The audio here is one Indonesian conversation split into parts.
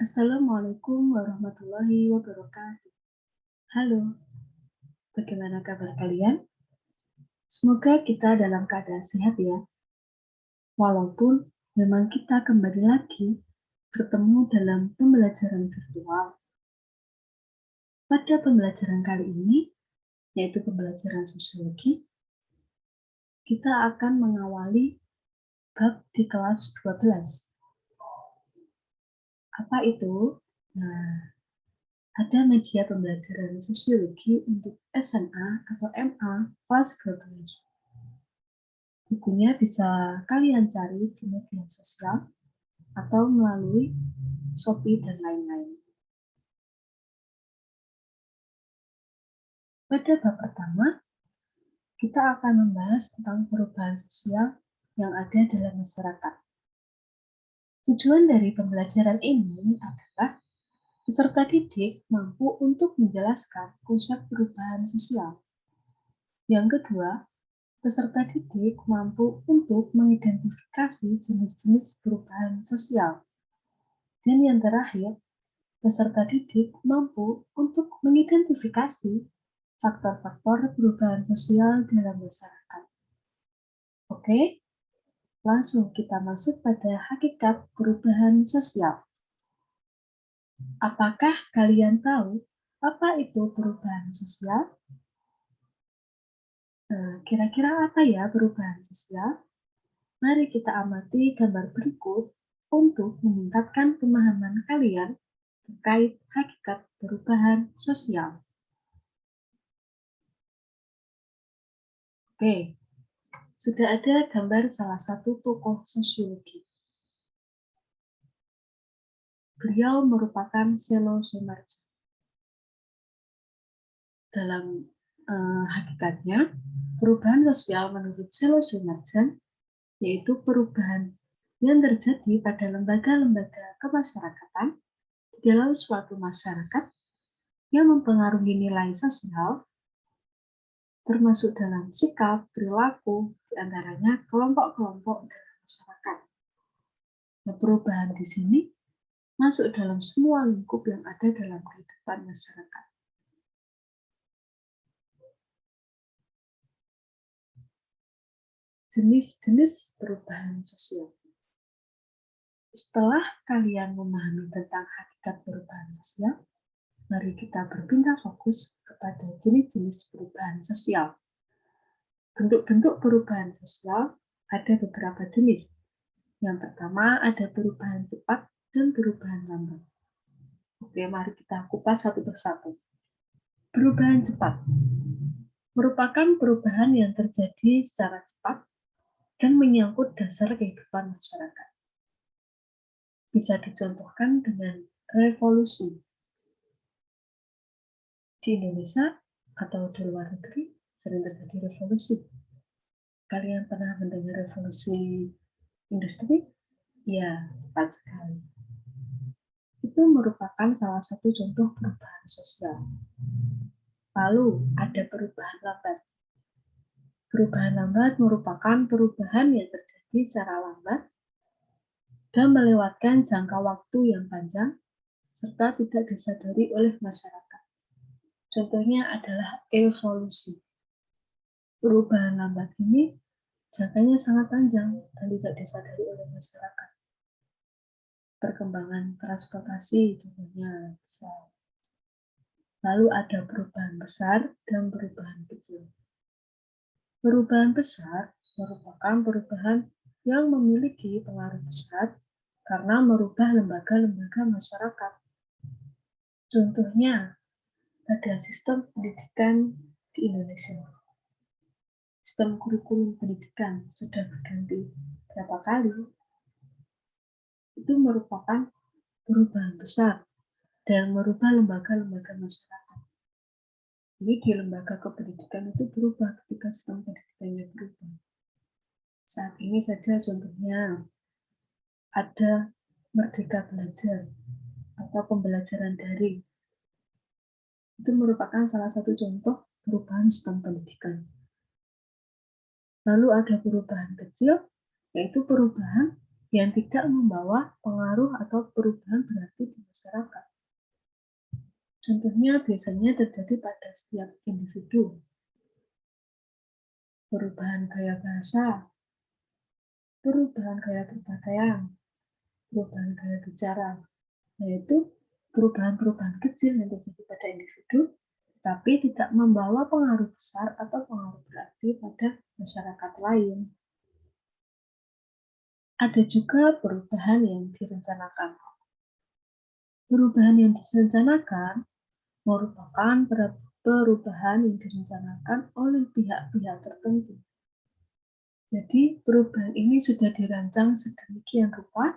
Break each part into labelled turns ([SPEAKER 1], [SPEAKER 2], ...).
[SPEAKER 1] Assalamualaikum warahmatullahi wabarakatuh. Halo, bagaimana kabar kalian? Semoga kita dalam keadaan sehat ya. Walaupun memang kita kembali lagi bertemu dalam pembelajaran virtual. Pada pembelajaran kali ini, yaitu pembelajaran sosiologi, kita akan mengawali bab di kelas 12. Apa itu? Nah, ada media pembelajaran sosiologi untuk SMA atau MA kelas 12. Bukunya bisa kalian cari di media sosial atau melalui Shopee dan lain-lain. Pada bab pertama, kita akan membahas tentang perubahan sosial yang ada dalam masyarakat. Tujuan dari pembelajaran ini adalah peserta didik mampu untuk menjelaskan konsep perubahan sosial. Yang kedua, peserta didik mampu untuk mengidentifikasi jenis-jenis perubahan sosial. Dan yang terakhir, peserta didik mampu untuk mengidentifikasi faktor-faktor perubahan sosial dalam masyarakat. Oke, langsung kita masuk pada hakikat perubahan sosial. Apakah kalian tahu apa itu perubahan sosial? Kira-kira apa ya perubahan sosial? Mari kita amati gambar berikut untuk meningkatkan pemahaman kalian terkait hakikat perubahan sosial. Oke, sudah ada gambar salah satu tokoh sosiologi. Beliau merupakan Sello Soemarjo. Dalam hakikatnya, perubahan sosial menurut Sello Soemarjo yaitu perubahan yang terjadi pada lembaga-lembaga kemasyarakatan di dalam suatu masyarakat yang mempengaruhi nilai sosial, termasuk dalam sikap, perilaku, di antaranya kelompok-kelompok dalam masyarakat. Nah, perubahan di sini masuk dalam semua lingkup yang ada dalam kehidupan masyarakat. Jenis-jenis perubahan sosial. Setelah kalian memahami tentang hakikat perubahan sosial, mari kita berpindah fokus kepada jenis-jenis perubahan sosial. Bentuk-bentuk perubahan sosial ada beberapa jenis. Yang pertama ada perubahan cepat dan perubahan lambat. Oke, mari kita kupas satu persatu. Perubahan cepat merupakan perubahan yang terjadi secara cepat dan menyangkut dasar kehidupan masyarakat. Bisa dicontohkan dengan revolusi. Di Indonesia atau di luar negeri sering terjadi revolusi. Kalian pernah mendengar revolusi industri? Ya, tepat sekali. Itu merupakan salah satu contoh perubahan sosial. Lalu ada perubahan lambat. Perubahan lambat merupakan perubahan yang terjadi secara lambat dan melewatkan jangka waktu yang panjang serta tidak disadari oleh masyarakat. Contohnya adalah evolusi. Perubahan lambat ini jangkanya sangat panjang dan tidak disadari oleh masyarakat. Perkembangan transportasi contohnya besar. Lalu ada perubahan besar dan perubahan kecil. Perubahan besar merupakan perubahan yang memiliki pengaruh besar karena merubah lembaga-lembaga masyarakat. Contohnya, pada sistem pendidikan di Indonesia. Sistem kurikulum pendidikan sudah berganti berapa kali. Itu merupakan perubahan besar dan merubah lembaga-lembaga masyarakat. Jadi di lembaga kependidikan itu berubah ketika sistem pendidikannya berubah. Saat ini saja contohnya ada Merdeka Belajar atau pembelajaran daring. Itu merupakan salah satu contoh perubahan sistem pendidikan. Lalu ada perubahan kecil, yaitu perubahan yang tidak membawa pengaruh atau perubahan berarti di masyarakat. Contohnya biasanya terjadi pada setiap individu. Perubahan gaya bahasa, perubahan gaya berpakaian, perubahan gaya bicara, yaitu perubahan-perubahan kecil yang terjadi pada individu, tapi tidak membawa pengaruh besar atau pengaruh berarti pada masyarakat lain. Ada juga perubahan yang direncanakan. Perubahan yang direncanakan merupakan perubahan yang direncanakan oleh pihak-pihak tertentu. Jadi, perubahan ini sudah dirancang sedemikian rupa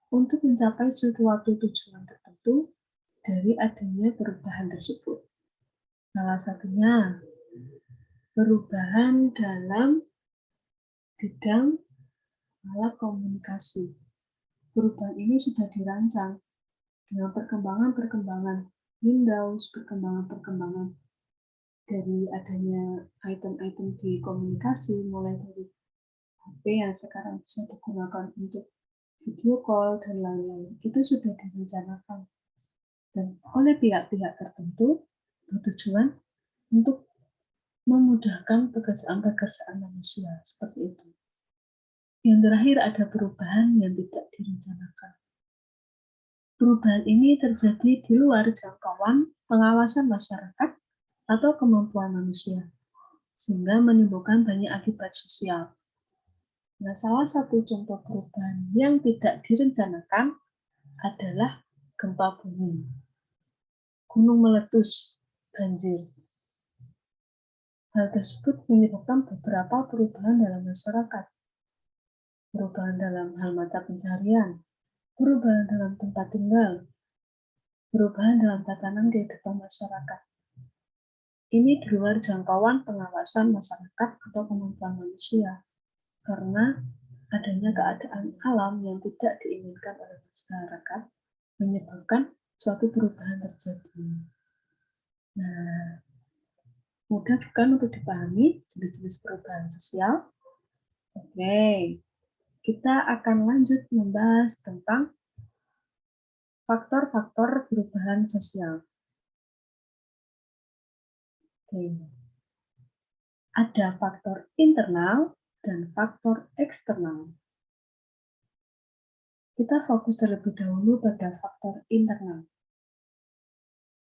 [SPEAKER 1] untuk mencapai suatu tujuan tertentu dari adanya perubahan tersebut. Salah satunya, perubahan dalam bidang alat komunikasi. Perubahan ini sudah dirancang dengan perkembangan-perkembangan Windows, perkembangan-perkembangan dari adanya item-item di komunikasi, mulai dari HP yang sekarang bisa digunakan untuk video call dan lain-lain, itu sudah direncanakan dan oleh pihak-pihak tertentu bertujuan untuk memudahkan pekerjaan-pekerjaan manusia seperti itu. Yang terakhir ada perubahan yang tidak direncanakan. Perubahan ini terjadi di luar jangkauan pengawasan masyarakat atau kemampuan manusia, sehingga menimbulkan banyak akibat sosial. Nah, salah satu contoh perubahan yang tidak direncanakan adalah gempa bumi, gunung meletus, banjir. Hal tersebut menyebabkan beberapa perubahan dalam masyarakat. Perubahan dalam hal mata pencaharian, perubahan dalam tempat tinggal, perubahan dalam tatanan kehidupan masyarakat. Ini di luar jangkauan pengawasan masyarakat atau kemampuan manusia, karena adanya keadaan alam yang tidak diinginkan oleh masyarakat menyebabkan suatu perubahan terjadi. Nah, mudah bukan untuk dipahami jenis-jenis perubahan sosial? Oke, kita akan lanjut membahas tentang faktor-faktor perubahan sosial. Oke. Ada faktor internal dan faktor eksternal. Kita fokus terlebih dahulu pada faktor internal.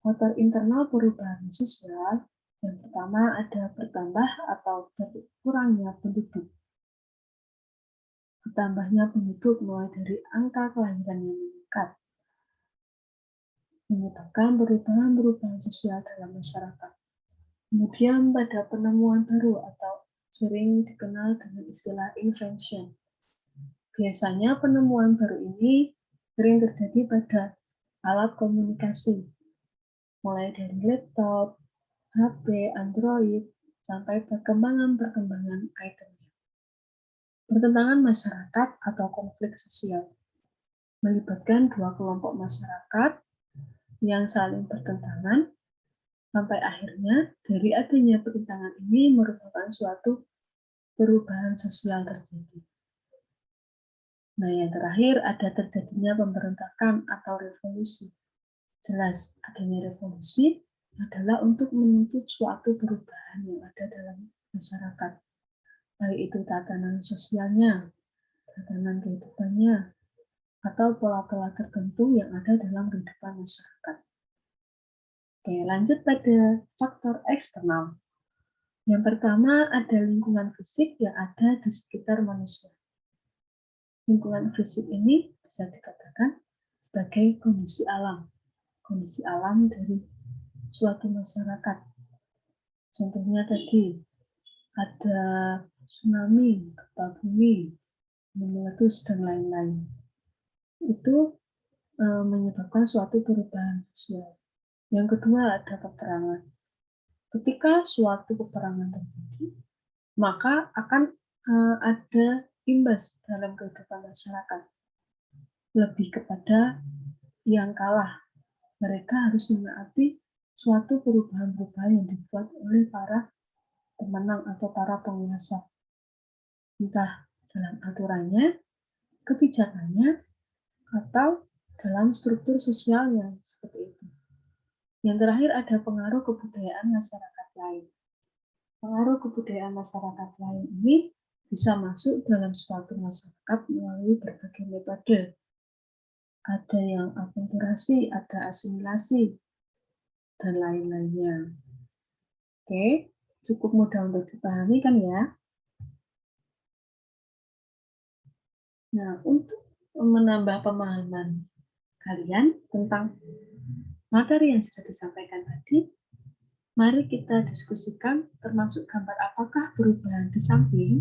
[SPEAKER 1] Faktor internal perubahan sosial yang pertama ada bertambah atau berkurangnya penduduk. Bertambahnya penduduk mulai dari angka kelahiran yang meningkat, menyebabkan perubahan-perubahan sosial dalam masyarakat. Kemudian pada penemuan baru atau sering dikenal dengan istilah invention. Biasanya penemuan baru ini sering terjadi pada alat komunikasi, mulai dari laptop, HP, Android, sampai perkembangan-perkembangan itemnya. Pertentangan masyarakat atau konflik sosial melibatkan dua kelompok masyarakat yang saling bertentangan, sampai akhirnya dari adanya pertentangan ini merupakan suatu perubahan sosial terjadi. Nah, yang terakhir ada terjadinya pemberontakan atau revolusi. Jelas, adanya revolusi adalah untuk menuntut suatu perubahan yang ada dalam masyarakat. Baik itu tatanan sosialnya, tatanan kehidupannya, atau pola-pola tertentu yang ada dalam kehidupan masyarakat. Oke, lanjut pada faktor eksternal. Yang pertama ada lingkungan fisik yang ada di sekitar manusia. Lingkungan fisik ini bisa dikatakan sebagai kondisi alam dari suatu masyarakat. Contohnya tadi ada tsunami, gempa bumi, meletus dan lain-lain. Itu menyebabkan suatu perubahan sosial. Yang kedua ada peperangan. Ketika suatu peperangan terjadi, maka akan ada imbas dalam kehidupan masyarakat. Lebih kepada yang kalah, mereka harus menaati suatu perubahan-perubahan yang dibuat oleh para pemenang atau para penguasa. Entah dalam aturannya, kebijakannya, atau dalam struktur sosialnya, seperti itu. Yang terakhir ada pengaruh kebudayaan masyarakat lain. Pengaruh kebudayaan masyarakat lain ini bisa masuk dalam suatu masyarakat melalui berbagai metode. Ada yang akulturasi, ada asimilasi, dan lain-lainnya. Oke, cukup mudah untuk dipahami kan ya? Nah, untuk menambah pemahaman kalian tentang materi yang sudah disampaikan tadi, mari kita diskusikan termasuk gambar apakah perubahan di samping.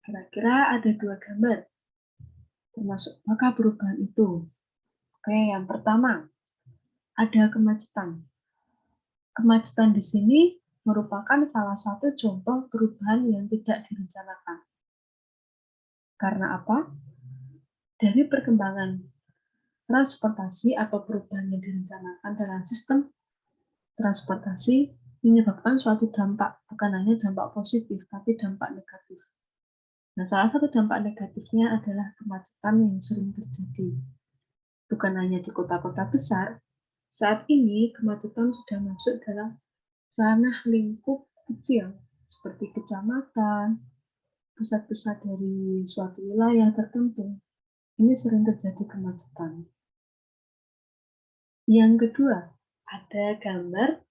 [SPEAKER 1] Kira-kira ada 2 gambar, termasuk apakah perubahan itu. Oke, yang pertama, ada kemacetan. Kemacetan di sini merupakan salah satu contoh perubahan yang tidak direncanakan. Karena apa? Dari perkembangan transportasi atau perubahan yang direncanakan dalam sistem transportasi menyebabkan suatu dampak, bukan hanya dampak positif, tapi dampak negatif. Nah, salah satu dampak negatifnya adalah kemacetan yang sering terjadi. Bukan hanya di kota-kota besar, saat ini kemacetan sudah masuk dalam ranah lingkup kecil, seperti kecamatan, pusat-pusat dari suatu wilayah tertentu. Ini sering terjadi kemacetan. Yang kedua, ada gambar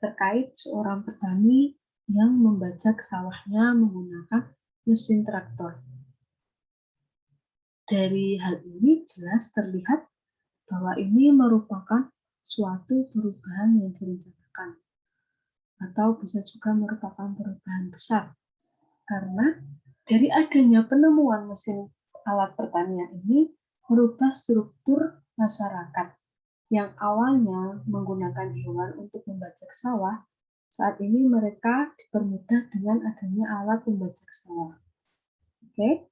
[SPEAKER 1] terkait seorang petani yang membajak sawahnya menggunakan mesin traktor. Dari hal ini jelas terlihat bahwa ini merupakan suatu perubahan yang direncanakan, atau bisa juga merupakan perubahan besar, karena dari adanya penemuan mesin alat pertanian ini merubah struktur masyarakat yang awalnya menggunakan hewan untuk membajak sawah. Saat ini mereka dipermudah dengan adanya alat pembajak sawah. Oke,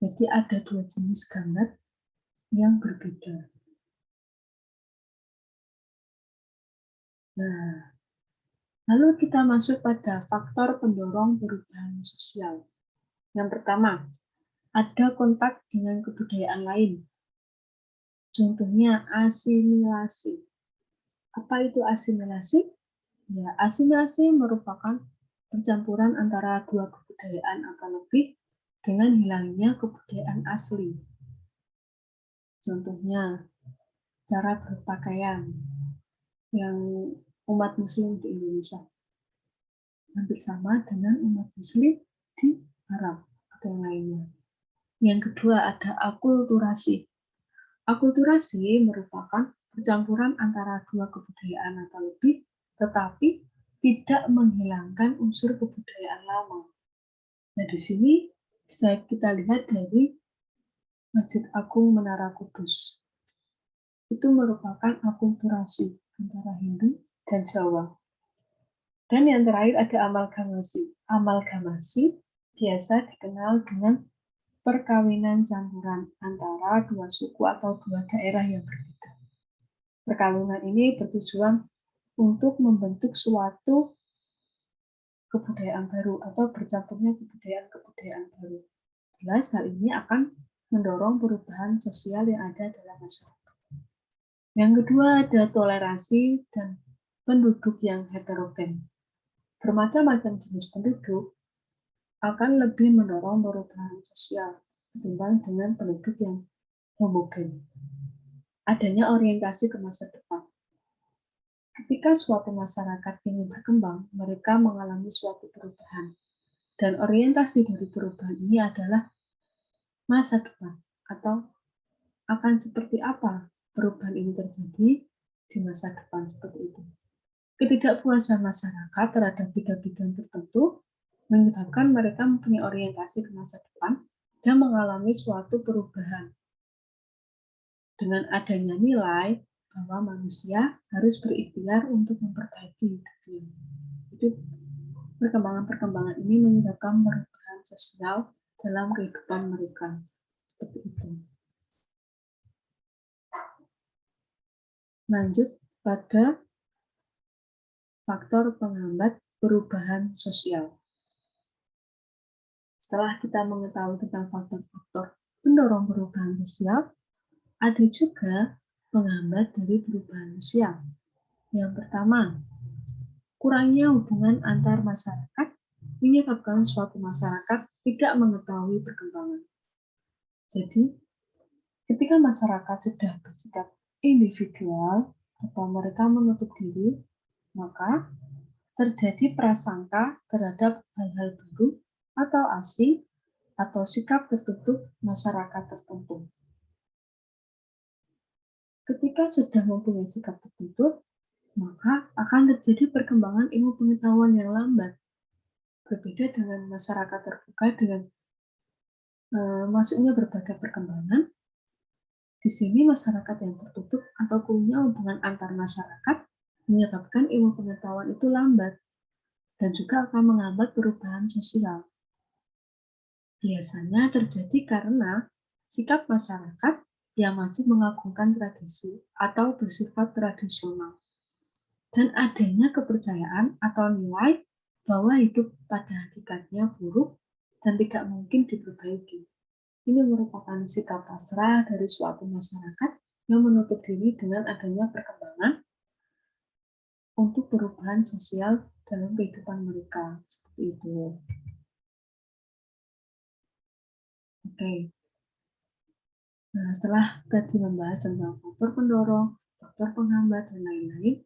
[SPEAKER 1] jadi ada 2 jenis gambar yang berbeda. Nah, lalu kita masuk pada faktor pendorong perubahan sosial. Yang pertama, ada kontak dengan kebudayaan lain. Contohnya asimilasi. Apa itu asimilasi? Ya, asimilasi merupakan percampuran antara 2 kebudayaan atau lebih dengan hilangnya kebudayaan asli. Contohnya, cara berpakaian yang umat muslim di Indonesia hampir sama dengan umat muslim di Arab atau yang lainnya. Yang kedua ada akulturasi. Akulturasi merupakan percampuran antara 2 kebudayaan atau lebih, tetapi tidak menghilangkan unsur kebudayaan lama. Nah, di sini bisa kita lihat dari Masjid Agung Menara Kudus. Itu merupakan akulturasi antara Hindu dan Jawa. Dan yang terakhir ada amalgamasi. Amalgamasi biasa dikenal dengan perkawinan campuran antara 2 suku atau 2 daerah yang berbeda. Perkawinan ini bertujuan untuk membentuk suatu kebudayaan baru atau bercampurnya kebudayaan-kebudayaan baru. Jelas hal ini akan mendorong perubahan sosial yang ada dalam masyarakat. Yang kedua ada toleransi dan penduduk yang heterogen. Bermacam-macam jenis penduduk akan lebih mendorong perubahan sosial ketimbang dengan penduduk yang homogen. Adanya orientasi ke masa depan. Ketika suatu masyarakat ingin berkembang, mereka mengalami suatu perubahan. Dan orientasi dari perubahan ini adalah masa depan atau akan seperti apa perubahan ini terjadi di masa depan seperti itu. Ketidakpuasan masyarakat terhadap bidang-bidang tertentu menyebabkan mereka mempunyai orientasi ke masa depan dan mengalami suatu perubahan. Dengan adanya nilai bahwa manusia harus berikhtiar untuk memperbaiki hidupnya. Jadi perkembangan-perkembangan ini menyebabkan perubahan sosial dalam kehidupan mereka. Seperti itu. Lanjut pada faktor penghambat perubahan sosial. Setelah kita mengetahui tentang faktor-faktor pendorong perubahan sosial, ada juga penghambat dari perubahan sosial. Yang pertama, kurangnya hubungan antar masyarakat menyebabkan suatu masyarakat tidak mengetahui perkembangan. Jadi, ketika masyarakat sudah bersikap individual atau mereka menutup diri, maka terjadi prasangka terhadap hal-hal baru atau asing atau sikap tertutup masyarakat tertentu. Ketika sudah mempunyai sikap tertutup, maka akan terjadi perkembangan ilmu pengetahuan yang lambat. Berbeda dengan masyarakat terbuka dengan masuknya berbagai perkembangan, di sini masyarakat yang tertutup atau kurangnya hubungan antar masyarakat menyebabkan ilmu pengetahuan itu lambat dan juga akan menghambat perubahan sosial. Biasanya terjadi karena sikap masyarakat yang masih mengagungkan tradisi atau bersifat tradisional, dan adanya kepercayaan atau nilai bahwa hidup pada hakikatnya buruk dan tidak mungkin diperbaiki. Ini merupakan sikap pasrah dari suatu masyarakat yang menutup diri dengan adanya perkembangan untuk perubahan sosial dalam kehidupan mereka. Seperti itu. Oke. Nah, setelah tadi membahas tentang faktor pendorong, faktor penghambat, dan lain-lain,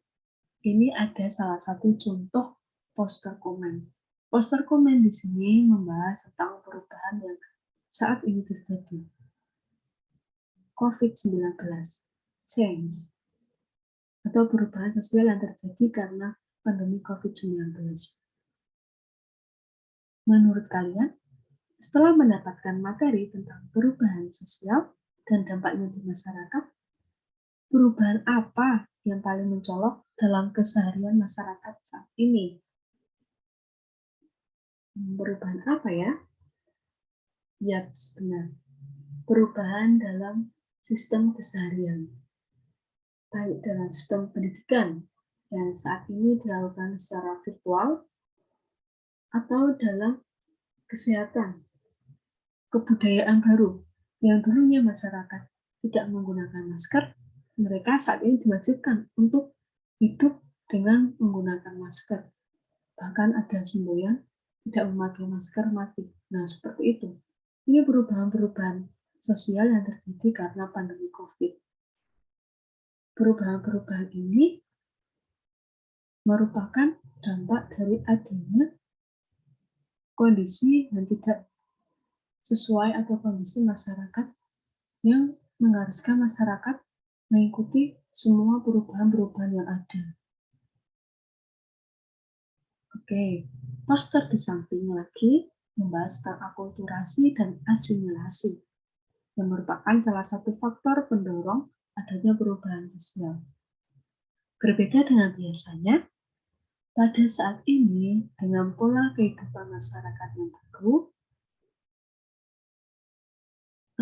[SPEAKER 1] ini ada salah satu contoh poster komen. Poster komen di sini membahas tentang perubahan yang saat ini terjadi. COVID-19, change, atau perubahan sosial yang terjadi karena pandemi COVID-19. Menurut kalian, setelah mendapatkan materi tentang perubahan sosial dan dampaknya di masyarakat, perubahan apa yang paling mencolok dalam keseharian masyarakat saat ini? Perubahan apa ya? Ya, benar. Perubahan dalam sistem keseharian, baik dalam sistem pendidikan yang saat ini dilakukan secara virtual atau dalam kesehatan, kebudayaan baru yang dulunya masyarakat tidak menggunakan masker, mereka saat ini diwajibkan untuk hidup dengan menggunakan masker. Bahkan ada semboyan tidak memakai masker mati. Nah, seperti itu. Ini perubahan-perubahan sosial yang terjadi karena pandemi COVID. Perubahan-perubahan ini merupakan dampak dari adanya kondisi yang tidak sesuai atau kondisi masyarakat yang mengharuskan masyarakat mengikuti semua perubahan-perubahan yang ada. Oke, poster di samping lagi membahas tentang akulturasi dan asimilasi, yang merupakan salah satu faktor pendorong adanya perubahan sosial. Berbeda dengan biasanya, pada saat ini dengan pola kehidupan masyarakat yang baru,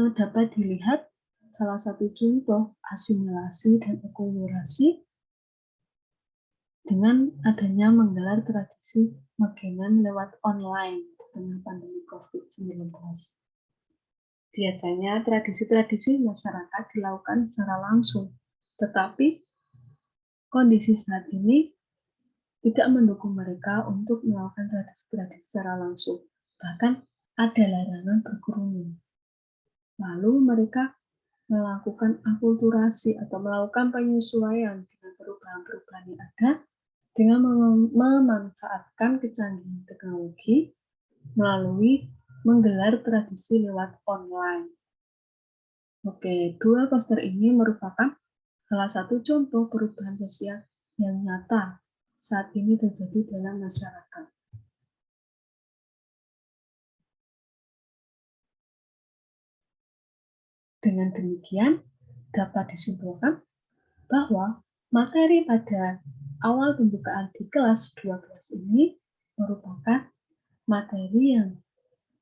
[SPEAKER 1] dapat dilihat salah satu contoh asimilasi dan akulturasi dengan adanya menggelar tradisi magenan lewat online di tengah pandemi COVID-19. Biasanya tradisi-tradisi masyarakat dilakukan secara langsung, tetapi kondisi saat ini tidak mendukung mereka untuk melakukan tradisi-tradisi secara langsung. Bahkan ada larangan berkerumun. Lalu mereka melakukan akulturasi atau melakukan penyesuaian dengan perubahan-perubahan yang ada dengan memanfaatkan kecanggihan teknologi melalui menggelar tradisi lewat online. Oke, dua poster ini merupakan salah satu contoh perubahan sosial yang nyata saat ini terjadi dalam masyarakat. Dengan demikian, dapat disimpulkan bahwa materi pada awal pembukaan di kelas 12 ini merupakan materi yang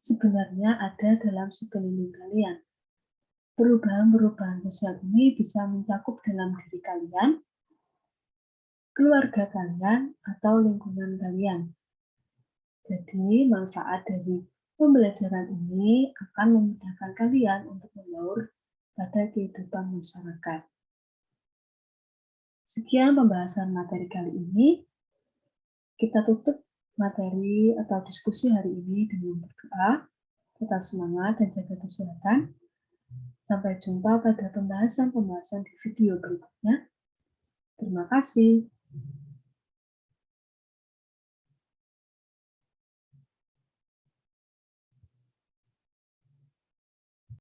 [SPEAKER 1] sebenarnya ada dalam sekeliling kalian. Perubahan-perubahan sosial ini bisa mencakup dalam diri kalian, keluarga kalian, atau lingkungan kalian. Jadi, manfaat dari Pembelajaran ini akan memudahkan kalian untuk membaur pada kehidupan masyarakat. Sekian pembahasan materi kali ini. Kita tutup materi atau diskusi hari ini dengan berdoa. Tetap semangat dan jaga kesehatan. Sampai jumpa pada pembahasan-pembahasan di video berikutnya. Terima kasih.